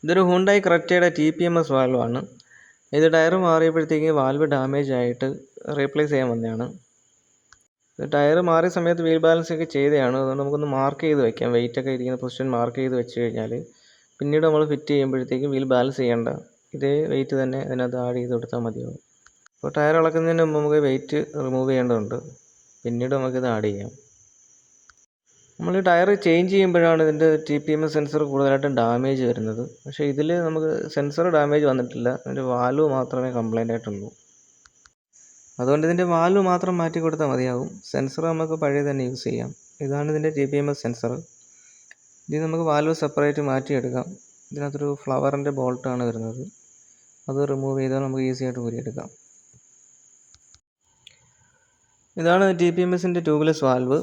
ഇതൊരു Hyundai ക്രെറ്റയുടെ TPMS വാൽവാണ്. ഇത് tyre മാറിയപ്പോഴത്തേക്ക് valve damage ആയിട്ട് റീപ്ലേസ് ചെയ്യാൻ വന്നതാണ്. ടയർ മാറിയ സമയത്ത് വീൽ ബാലൻസ് ഒക്കെ ചെയ്തതാണ്. അതുകൊണ്ട് നമുക്കൊന്ന് മാർക്ക് ചെയ്ത് വയ്ക്കാം. വെയിറ്റ് ഒക്കെ ഇരിക്കുന്ന പൊസിഷൻ മാർക്ക് ചെയ്ത് വെച്ച് കഴിഞ്ഞാൽ പിന്നീട് നമ്മൾ ഫിറ്റ് ചെയ്യുമ്പോഴത്തേക്ക് വീൽ ബാലൻസ് ചെയ്യേണ്ട ഇതേ വെയിറ്റ് തന്നെ അതിനകത്ത് ആഡ് ചെയ്ത് കൊടുത്താൽ മതിയാവും. അപ്പോൾ ടയർ ഇളക്കുന്നതിന് മുമ്പ് നമുക്ക് വെയിറ്റ് റിമൂവ് ചെയ്യേണ്ടതുണ്ട്. പിന്നീട് നമുക്കിത് ആഡ് ചെയ്യാം. നമ്മൾ ടയർ ചേഞ്ച് ചെയ്യുമ്പോഴാണ് ഇതിൻ്റെ TPMS സെൻസർ കൂടുതലായിട്ടും ഡാമേജ് വരുന്നത്. പക്ഷേ ഇതിൽ നമുക്ക് സെൻസർ ഡാമേജ് വന്നിട്ടില്ല. ഇതിൻ്റെ വാൽവ് മാത്രമേ കംപ്ലൈൻ്റ് ആയിട്ടുള്ളൂ. അതുകൊണ്ട് ഇതിൻ്റെ വാൽവ് മാത്രം മാറ്റി കൊടുത്താൽ മതിയാകും. സെൻസർ നമുക്ക് പഴയ തന്നെ യൂസ് ചെയ്യാം. ഇതാണ് ഇതിൻ്റെ TPMS സെൻസർ. ഇത് നമുക്ക് വാൽവ് സെപ്പറേറ്റ് മാറ്റിയെടുക്കാം. ഇതിനകത്തൊരു ഫ്ലവറിൻ്റെ ബോൾട്ടാണ് വരുന്നത്. അത് റിമൂവ് ചെയ്താൽ നമുക്ക് ഈസി ആയിട്ട് ഊരിയെടുക്കാം. ഇതാണ് TPMSൻ്റെ ട്യൂബ്ലെസ് വാൽവ്.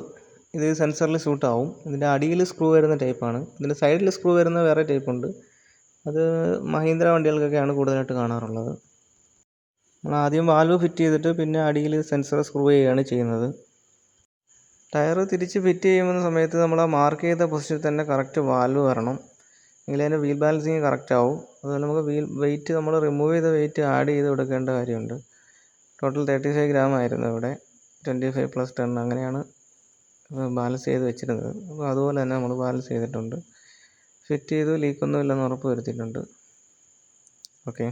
ഇത് സെൻസറിൽ സൂട്ടാവും. ഇതിൻ്റെ അടിയിൽ സ്ക്രൂ വരുന്ന ടൈപ്പാണ്. ഇതിൻ്റെ സൈഡിൽ സ്ക്രൂ വരുന്ന വേറെ ടൈപ്പുണ്ട്. അത് മഹീന്ദ്ര വണ്ടികൾക്കൊക്കെയാണ് കൂടുതലായിട്ട് കാണാറുള്ളത്. നമ്മൾ ആദ്യം വാൽവ് ഫിറ്റ് ചെയ്തിട്ട് പിന്നെ അടിയിൽ സെൻസർ സ്ക്രൂ ചെയ്യുകയാണ് ചെയ്യുന്നത്. ടയർ തിരിച്ച് ഫിറ്റ് ചെയ്യുന്ന സമയത്ത് നമ്മൾ ആ മാർക്ക് ചെയ്ത പൊസിഷനിൽ തന്നെ കറക്റ്റ് വാൽവ് വരണം. എങ്കിൽ അതിൻ്റെ വീൽ ബാലൻസിങ് കറക്റ്റ് ആവും. അതുപോലെ നമുക്ക് വെയിറ്റ് നമ്മൾ റിമൂവ് ചെയ്ത വെയിറ്റ് ആഡ് ചെയ്ത് കൊടുക്കേണ്ട കാര്യമുണ്ട്. ടോട്ടൽ 35 ഗ്രാം ആയിരുന്നു ഇവിടെ. 25 + 10 അങ്ങനെയാണ് ബാലൻസ് ചെയ്ത് വെച്ചിരുന്നത്. അപ്പോൾ അതുപോലെ തന്നെ നമ്മൾ ബാലൻസ് ചെയ്തിട്ടുണ്ട്. ഫിറ്റ് ചെയ്ത് ലീക്കൊന്നും ഇല്ലെന്ന് ഉറപ്പ് വരുത്തിയിട്ടുണ്ട്. ഓക്കെ.